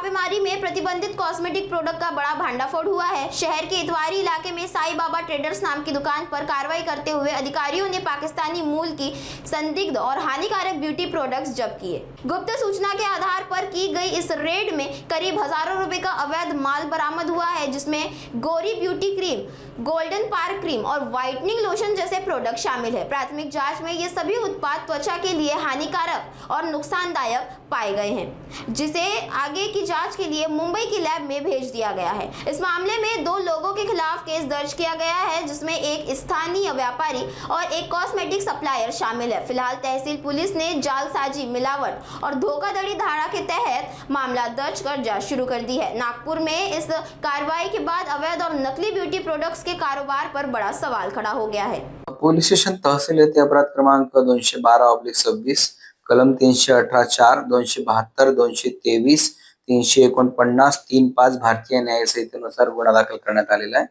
छापेमारी में प्रतिबंधित कॉस्मेटिक प्रोडक्ट का बड़ा भांडाफोड़ हुआ है। शहर के इतवारी इलाके में साई बाबा ट्रेडर्स नाम की दुकान पर कार्रवाई करते हुए अधिकारियों ने पाकिस्तानी मूल की संदिग्ध और हानिकारक ब्यूटी प्रोडक्ट्स जब्त किए। गुप्त सूचना के आधार पर की गई इस रेड में करीब हजारों रुपए का अवैध माल बरामद हुआ है, जिसमें गोरी beauty cream, golden park cream और व्हाइटनिंग लोशन जैसे प्रोडक्ट शामिल है। प्राथमिक जांच में ये सभी उत्पाद त्वचा के लिए हानिकारक और नुकसानदायक पाए गए हैं, जिसे आगे की जांच के लिए मुंबई की लैब में भेज दिया गया है। इस मामले में 2 लोगों के खिलाफ केस दर्ज किया गया है, जिसमें एक स्थानीय व्यापारी और एक कॉस्मेटिक सप्लायर शामिल है। फिलहाल तहसील पुलिस ने जालसाजी, मिलावट और धोखाधड़ी धारा के तहत मामला दर्ज कर जांच शुरू कर दी है। नागपुर में इस कार्रवाई के बाद अवैध और नकली ब्यूटी प्रोडक्ट्स के कारोबार पर बड़ा सवाल खड़ा हो गया है। पोलीस स्टेशन तहसील येथे अपराध क्रमांक 212/26 कलम 318(4), 272, 223, 349, 35 भारतीय न्याय संहितेनुसार गुन्हा दाखल करण्यात आलेला आहे।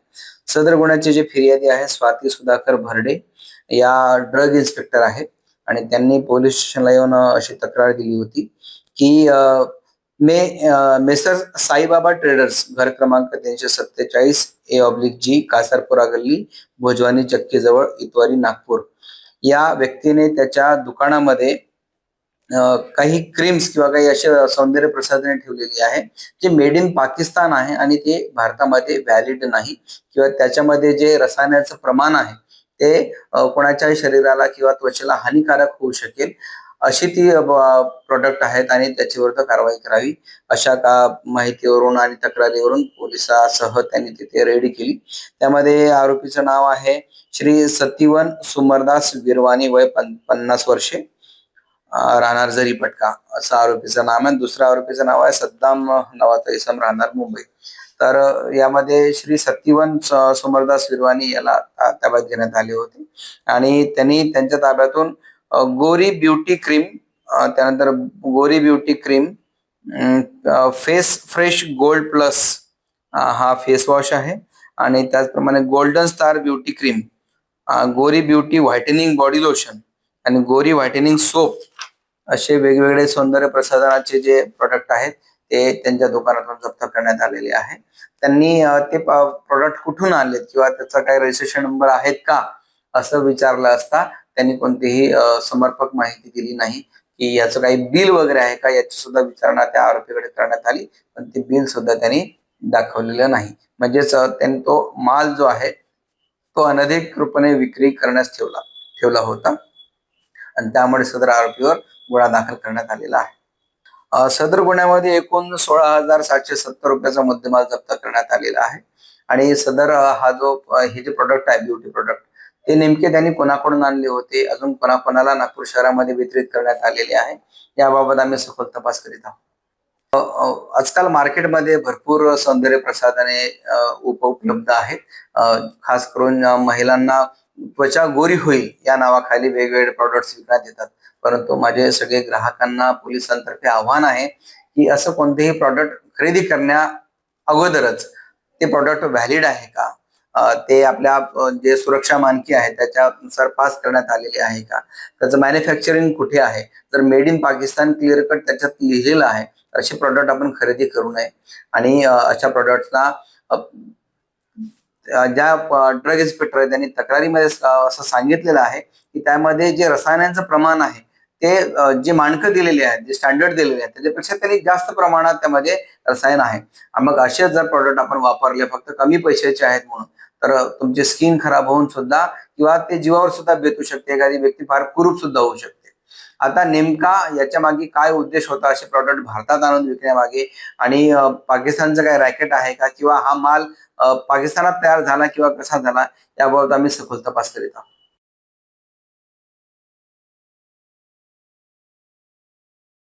सदर गुन्ह्याचे जे फिर्यादी आहे स्वाती सुधाकर भरडे या ड्रग इन्स्पेक्टर आहेत आणि त्यांनी पोलीस स्टेशनला येऊन अशी तक्रार दिली होती की मेसर साईबाबा ट्रेडर्स घर क्रमांक 347A/G कासारपुरा गल्ली भोजवानी चक्की जवळ इतवारी नागपूर या व्यक्तीने त्याच्या दुकानामध्ये काही क्रीम्स किंवा काही असे सौंदर्य प्रसाधने ठेवलेली आहे जे मेड इन पाकिस्तान आहे आणि ते भारतामध्ये व्हॅलिड नाही किंवा त्याच्यामध्ये जे रसायनाचं प्रमाण आहे ते कोणाच्याही शरीराला किंवा त्वचेला हानिकारक होऊ शकेल अशी ती प्रोडक्ट आहेत आणि त्याच्यावर कारवाई करावी अशा माहितीवरून आणि तक्रारीवरून पोलिसांसह त्यांनी तिथे रेड केली। त्यामध्ये आरोपीचं नाव आहे श्री सतीवन सुमरदास विरवानी, वय 50 वर्षे, राहणार जरीपटका असं आरोपीचं नाव आहे। दुसऱ्या आरोपीचं नाव आहे सद्दाम नावाचा इसम, राहणार मुंबई। तर यामध्ये श्री सतीवन सुमरदास विरवानी याला ताब्यात घेण्यात आले होते आणि त्यांनी त्यांच्या ताब्यातून गोरी ब्यूटी क्रीम, त्यानंतर गोरी beauty cream, face fresh gold plus हा फेस वॉश आहे आणि त्याचप्रमाणे गोल्डन स्टार ब्यूटी क्रीम, गोरी ब्यूटी व्हाइटनिंग बॉडी लोशन आणि गोरी व्हाइटनिंग सोप असे वेगवेगळे सौंदर्य प्रसाधनाचे जे प्रोडक्ट आहेत ते त्यांच्या दुकानातून जप्त करण्यात आलेले आहे। त्यांनी ते प्रोडक्ट कुठून आणले किंवा त्याचा काही रजिस्ट्रेशन नंबर आहेत का असं विचारलं असता त्यांनी कोणतीही समर्पक माहिती दिली नाही की याचं काही बिल वगैरे आहे का याची सुद्धा विचारणा त्या आरोपीकडे करण्यात आली, पण ते बिल सुद्धा त्यांनी दाखवलेलं नाही। म्हणजेच त्यांनी तो माल जो आहे तो अनधिकृतपणे विक्री करण्यास ठेवला होता आणि त्यामुळे सदर आरोपीवर गुन्हा दाखल करण्यात आलेला आहे। सदर गुन्ह्यामध्ये एकूण 16,770 रुपयाचा मुद्देमाल जप्त करण्यात आलेला आहे आणि सदर हे जे प्रोडक्ट आहे ब्युटी प्रोडक्ट ते नेमके त्यांनी कोणाकडून आणले होते, अजून कोणाकोणाला नागपूर शहरामध्ये वितरित करण्यात आलेले आहे याबाबत आम्ही सखोल तपास करीत आहोत। आजकाल मार्केटमध्ये भरपूर सौंदर्य प्रसाधने उपलब्ध आहेत। खास करून महिलांना त्वचा गोरी होईल या नावाखाली वेगवेगळे प्रोडक्ट्स विकण्यात येतात, परंतु माझे सगळे ग्राहकांना पोलिसांतर्फे आव्हान आहे की असं कोणतेही प्रोडक्ट खरेदी करण्या अगोदरच ते प्रोडक्ट व्हॅलिड आहे का, ते आपल्या जे सुरक्षा मानके आहेत त्याच्यानुसार पास करण्यात आलेले आहे का, त्याचं मॅन्युफॅक्चरिंग कुठे आहे, जर made in Pakistan clear cut त्याच्यात लिहिलेलं आहे असे प्रोडक्ट आपण खरेदी करू नये। आणि अशा प्रोडक्टला ज्या ड्रग इन्स्पेक्टर आहे त्यांनी तक्रारीमध्ये असं सांगितलेलं आहे की त्यामध्ये जे रसायनांचं प्रमाण आहे ते जे मानकं दिलेले आहेत, जे स्टँडर्ड दिलेले आहेत त्याच्यापेक्षा त्यांनी जास्त प्रमाणात त्यामध्ये रसायन आहे। मग असे जर प्रोडक्ट आपण वापरले फक्त कमी पैशाचे आहेत म्हणून तर तुमची स्किन खराब होऊन सुद्धा किंवा ते जीवावर सुद्धा बेतू शकते, एखादी व्यक्ती फार कुरूप सुद्धा होऊ शकते। आता नेमका याच्या मागे काय उद्देश होता असे प्रोडक्ट भारतात आणून विकण्यामागे आणि पाकिस्तानचं काय रॅकेट आहे का किंवा हा माल पाकिस्तानात तयार झाला किंवा कसा झाला याबाबत आम्ही सखोल तपास करीत आहोत।